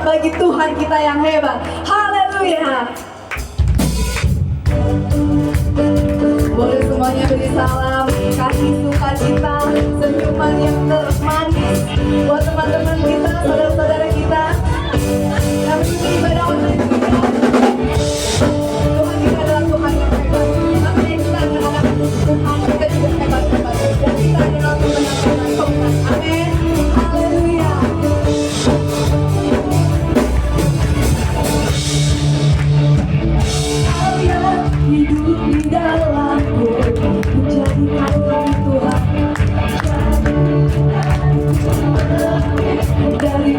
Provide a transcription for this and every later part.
Bagi Tuhan kita yang hebat. Haleluya. Boleh semuanya beri salam, kasih sukacita, senyuman yang termanis buat teman-teman kita, saudara-saudara kita. Kami ini ibadah online juga. Tuhan kita adalah Tuhan yang hebat. Makanya kita adalah Tuhan kita juga hebat-hebat. Dan kita adalah Tuhan yang menakutkan. Amin. Haleluya. Hidup di dalamku, menjadikan Tuhan dari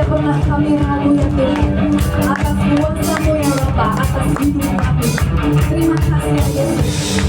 tidak pernah kami ragu ya Tuhan, atas kuasa-Mu ya Bapa, atas hidup kami. Terima kasih ya Yesus.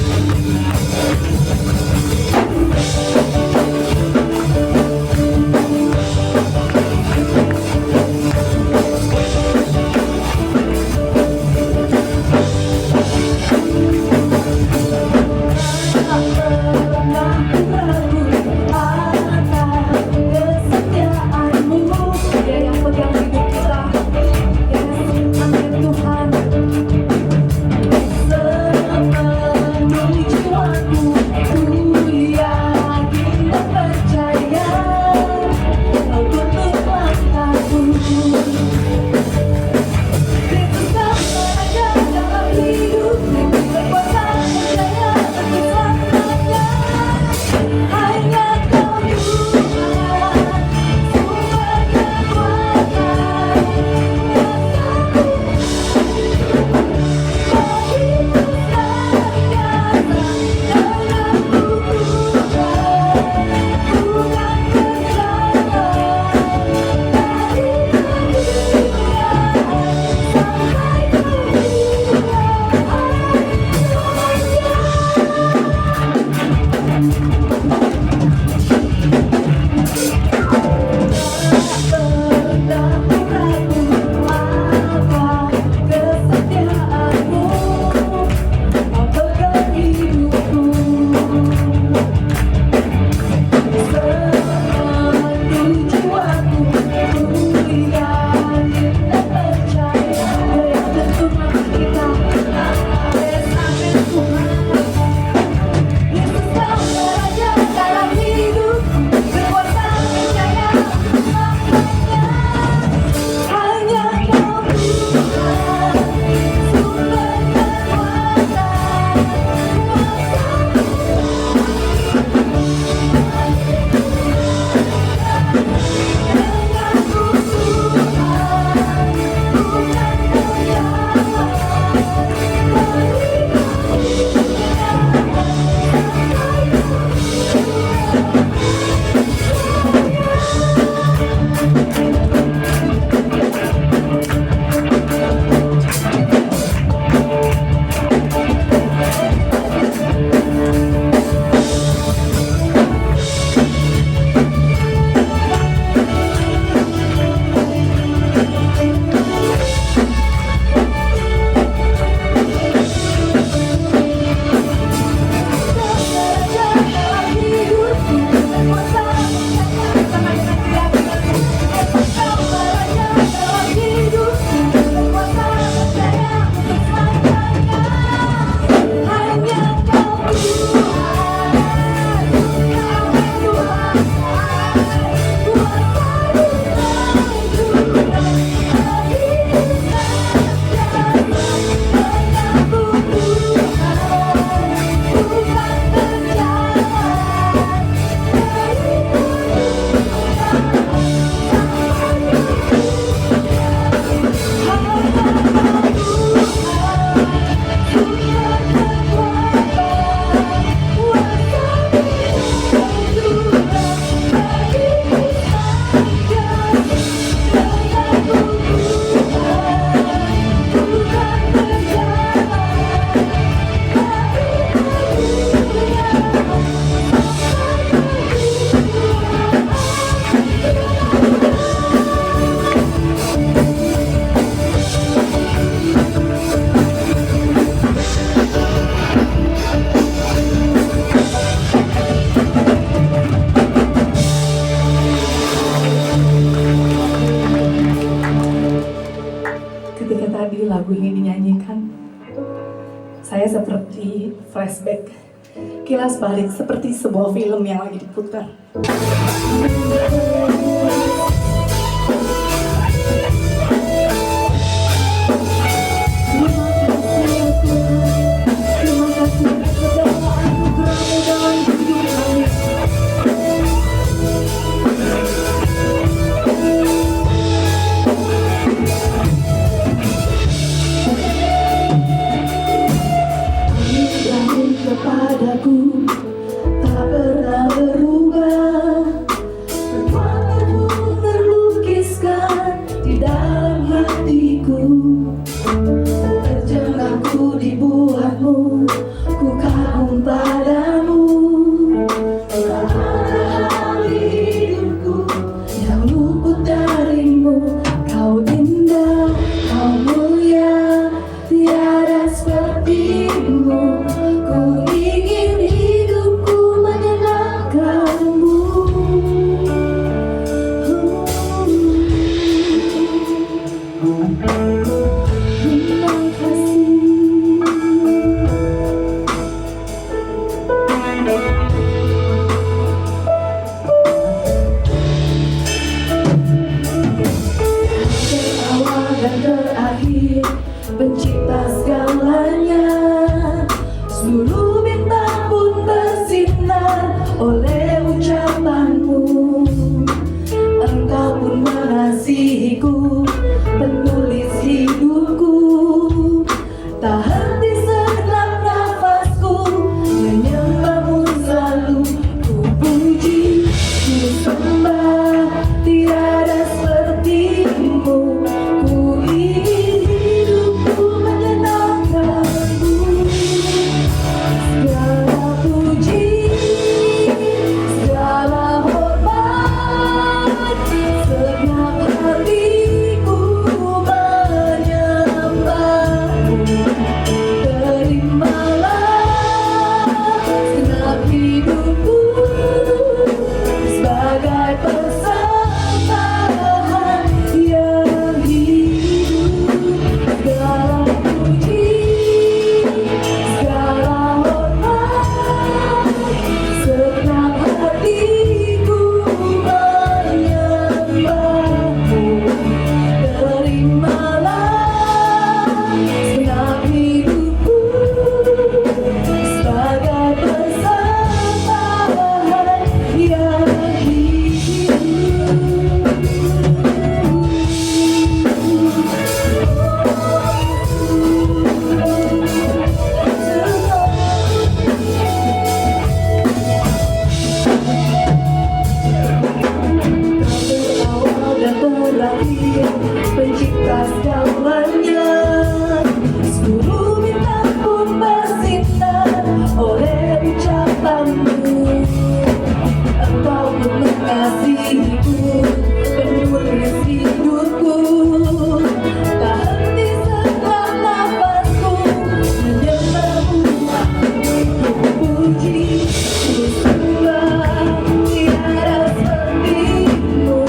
lagu ini dinyanyikan, saya seperti flashback, kilas balik seperti sebuah film yang lagi diputar. Terima kasih segala anugerah-Mu dalam hidup kami. Kepadaku tak pernah berubah, kekuatanmu Terima kasih. Awal dan terakhir, pencipta segalanya. Seluruh bintang pun bersinar oleh ucapanmu. Engkau pun mengasihiku, penulis hidupku. Tak henti segenap nafasku, menyembahmu selalu ku puji, ku sembah, tiada sepertimu. Ku ingin hidupku menyenangkanmu. Segala puji, segala hormat, segenap hatiku menyembahmu. Terimalah segenap hidupku sebagai persembahan yang hidup. Segala puji, segala hormat, segenap hatiku menyembahmu. Terimalah segenap hidupku sebagai persembahan yang Awal dan terakhir, pencipta segalanya. Seluruh bintang pun bersinar oleh ucapanmu. Engkau pun mengasihiku, penulis hidupku. Tak henti segenap nafasku, menyembahmu. Ku puji, ku sembah, tiada sepertimu.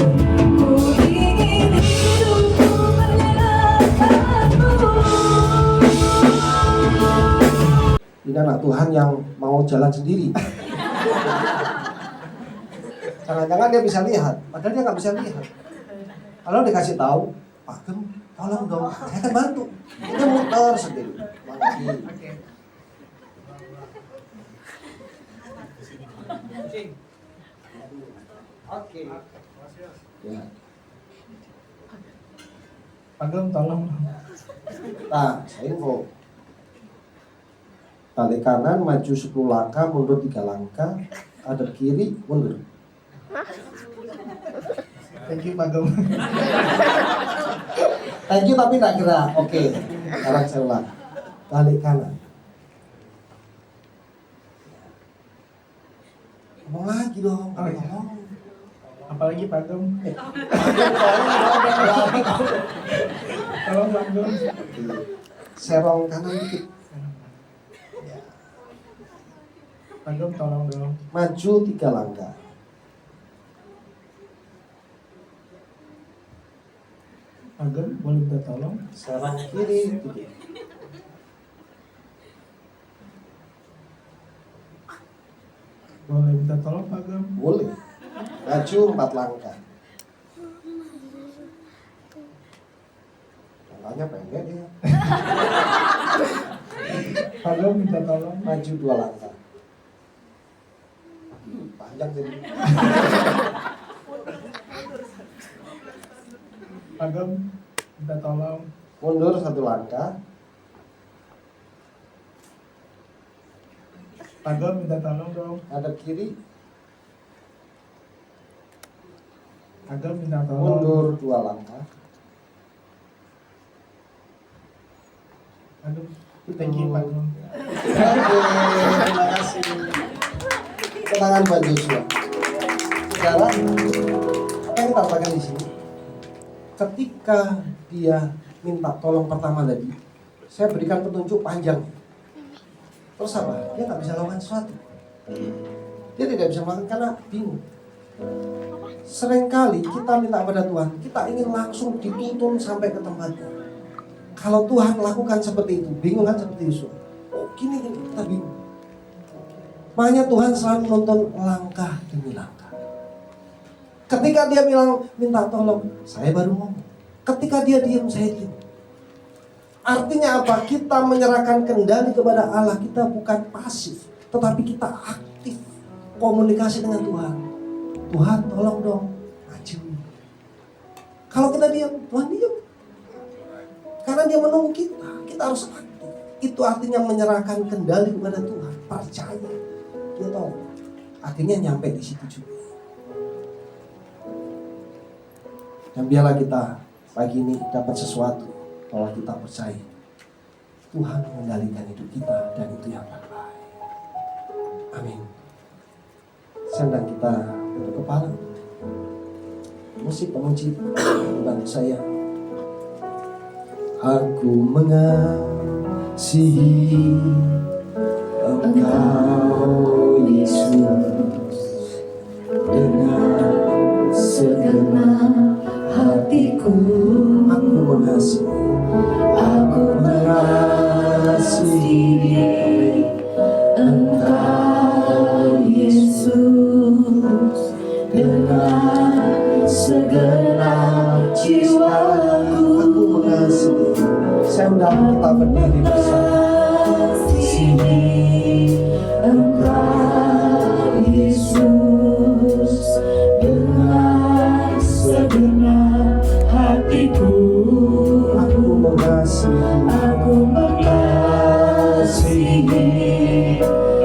Ku ingin hidupku menyenangkanmu. Ini anak Tuhan yang mau jalan sendiri. Jangan-jangan dia bisa lihat, padahal dia nggak bisa lihat. Kalau dikasih tahu, Pak Gem, tolong dong, saya akan bantu. Dia muter sendiri. Oke. Ya. Pak Gem, tolong. Nah, saya info. Balik kanan, maju 10 langkah, mundur 3 langkah, hadap kiri, mundur. Thank you, Pak Gem. Thank you tapi nggak gerak. Oke, sekarang saya ulang. Balik kanan. Ngomong lagi dong. Oh, iya. Ngomong. Apalagi Pak Gem. Tolong Pak Gem. Serong kanan dikit. Pak Gem, tolong dong. Maju 3 langkah. Pak Gem, boleh minta tolong? Serong kiri dikit. Boleh minta tolong Pak Gem? Boleh. Maju 4 langkah. Langkahnya pendek dia. Pak Gem, minta tolong. Maju 2 langkah. Panjang jadi. Pak Gem, minta tolong. Mundur 1 langkah. Pak Gem, minta tolong dong. Hadap kiri. Pak Gem, minta tolong. Mundur 2 langkah. Pak Gem, thank you Pak Gem. Oke, terima kasih. Tangan Pak Joshua. Sekarang, apa yang kita katakan di sini? Ketika dia minta tolong pertama tadi, saya berikan petunjuk panjang. Terus apa? Dia nggak bisa lakukan sesuatu. Dia tidak bisa melakukan karena bingung. seringkali kita minta pada Tuhan, kita ingin langsung dituntun sampai ke tempatnya. Kalau Tuhan lakukan seperti itu, bingung kan seperti Yusuf. Oh gini, kita bingung. Makanya Tuhan selalu menuntun langkah demi langkah. Ketika dia bilang minta tolong, saya baru ngomong. Ketika dia diam, saya diam. Artinya apa? Kita menyerahkan kendali kepada Allah. Kita bukan pasif, tetapi kita aktif komunikasi dengan Tuhan. Tuhan tolong dong, maju. Kalau kita diam, Tuhan diam. Karena dia menunggu kita harus aktif. Itu artinya menyerahkan kendali kepada Tuhan. Percaya, dia tahu. Akhirnya nyampe di situ juga. Dan biarlah kita pagi ini dapat sesuatu kalau kita percaya Tuhan mengendalikan hidup kita, dan itu yang terbaik. Amin. Sedang kita untuk kepala. Musik pemuji bantu saya. Aku mengasihi Engkau Yesus dengan segenap hatiku. Aku mengasihi Engkau Yesus dengan segenap jiwaku. Aku mengasihi. Saya undang kita berdiri bersama. Engkau Yesus dengan segenap hatiku. Aku mengasihi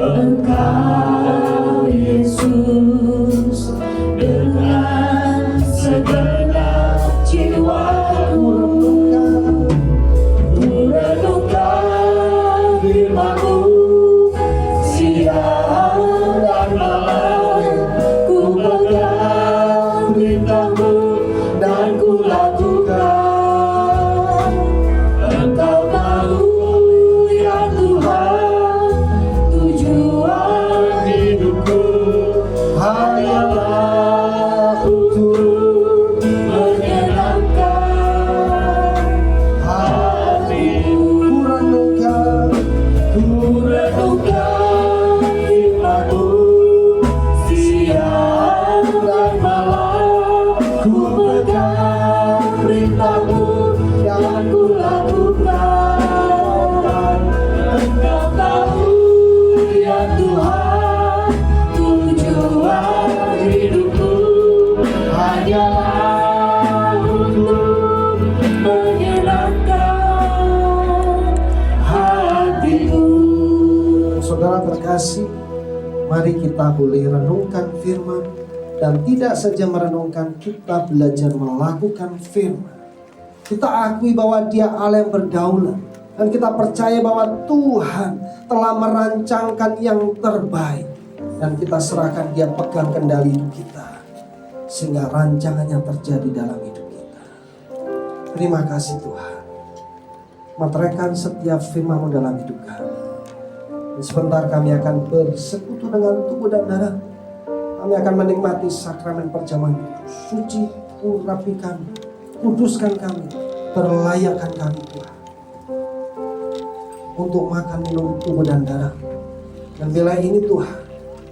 Engkau Yesus dengan segenap jiwaku. Kurenungkan firman-Mu siang dan malam, ku pegang perintah-Mu dan ku lakukan. Engkau tahu ya Tuhan, tujuan hidupku hanyalah untuk menyenangkan hati-Mu. Kurenungkan firman-Mu siang dan malam, ku pegang perintah-Mu dan ku lakukan. Engkau tahu ya Tuhan, tujuan hidupku hanyalah untuk menyenangkan hati-Mu. Saudara terkasih, mari kita boleh renungkan firman, dan tidak saja merenungkan, kita belajar melakukan firman. Kita akui bahwa Dia Allah yang berdaulat, dan kita percaya bahwa Tuhan telah merancangkan yang terbaik, dan kita serahkan Dia pegang kendali hidup kita, sehingga rancangannya terjadi dalam hidup kita. Terima kasih Tuhan. Meteraikan setiap firman-Mu dalam hidup kami. Dan sebentar kami akan bersekutu dengan tubuh dan darah. Kami akan menikmati sakramen perjamuan kudus. Suci, urapi kami, kuduskan kami, berlayakkan kami Tuhan, untuk makan minum tubuh dan darah. Dan bila ini Tuhan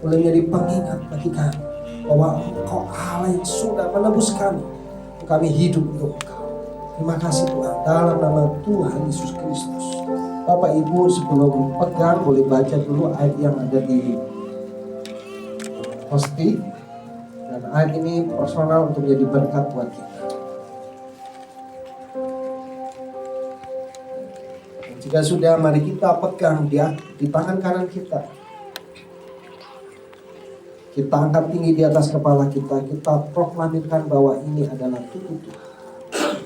boleh menjadi pengingat bagi kami bahwa Engkau Allah yang sudah menebus kami, untuk kami hidup untuk Engkau. Terima kasih Tuhan, dalam nama Tuhan Yesus Kristus. Bapak Ibu sebelum pegang boleh baca dulu ayat yang ada di posti, dan ayat ini personal untuk menjadi berkat buat kita. Dan jika sudah, mari kita pegang dia di tangan kanan kita. Kita angkat tinggi di atas kepala kita. Kita proklamirkan bahwa ini adalah tubuh Tuhan.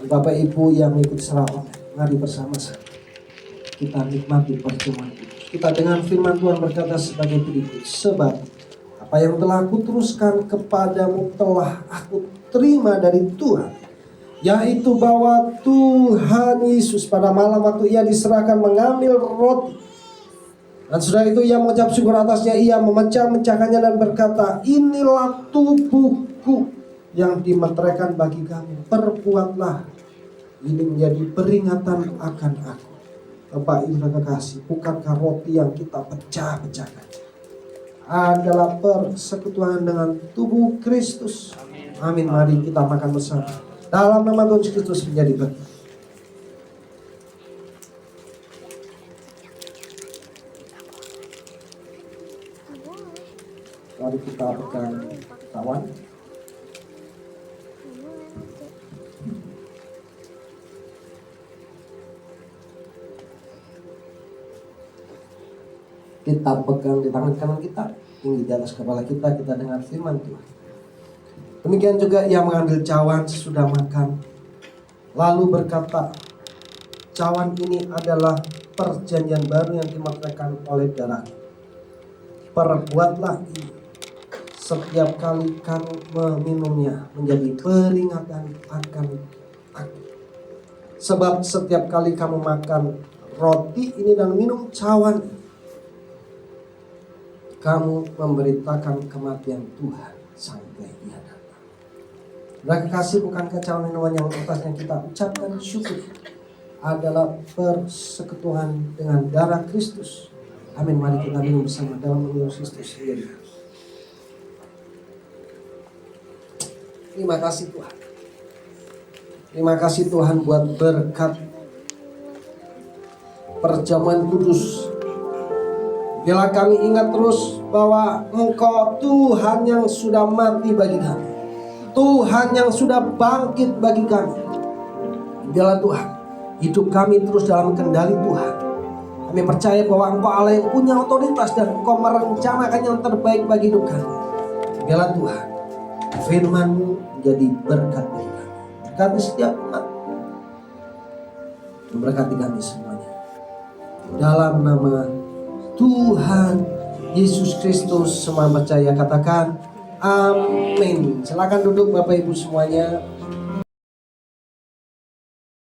Bapak Ibu yang mengikuti secara online, mari bersama-sama kita nikmati perjamuan kudus. Kita dengan firman Tuhan berkata sebagai berikut. Sebab apa yang telah aku teruskan kepadamu telah aku terima dari Tuhan, yaitu bahwa Tuhan Yesus pada malam waktu Ia diserahkan mengambil roti, dan sudah itu Ia mengucap syukur atasnya, Ia memecah-mecahkannya dan berkata, inilah tubuhku yang dimeteraikan bagi kami. Perbuatlah ini menjadi peringatan akan aku. Bapak Ibu kekasih, bukankah roti yang kita pecah-pecahkan adalah persekutuan dengan tubuh Kristus? Amin. Mari kita makan bersama. Dalam nama Tuhan Yesus Kristus menjadi berkat. Mari kita pegang kawan. Kita pegang di tangan kanan kita, tinggi di atas kepala kita dengar firman Tuhan. Demikian juga ia mengambil cawan sesudah makan, lalu berkata, cawan ini adalah perjanjian baru yang dimeteraikan oleh darah. Perbuatlah ini setiap kali kamu meminumnya menjadi peringatan akan aku. Sebab setiap kali kamu makan roti ini dan minum cawan, kamu memberitakan kematian Tuhan sampai Ia datang. Nah kekasih, bukankah cawan minuman yang atasnya kita ucapkan syukur adalah persekutuan dengan darah Kristus? Amin. Mari kita minum bersama dalam nama Kristus. Terima kasih Tuhan. Terima kasih Tuhan buat berkat perjamuan kudus. Bila kami ingat terus bahwa Engkau Tuhan yang sudah mati bagi kami, Tuhan yang sudah bangkit bagi kami. Bila Tuhan, hidup kami terus dalam kendali Tuhan. Kami percaya bahwa Engkau Allah yang punya otoritas dan Engkau merencanakan yang terbaik bagi hidup kami. Bila Tuhan, firman-Mu menjadi berkat bagi kami. Berkati setiap umat, memberkati kami semuanya. Dalam nama Tuhan Yesus Kristus semua percaya katakan amin. Silakan duduk Bapak Ibu semuanya.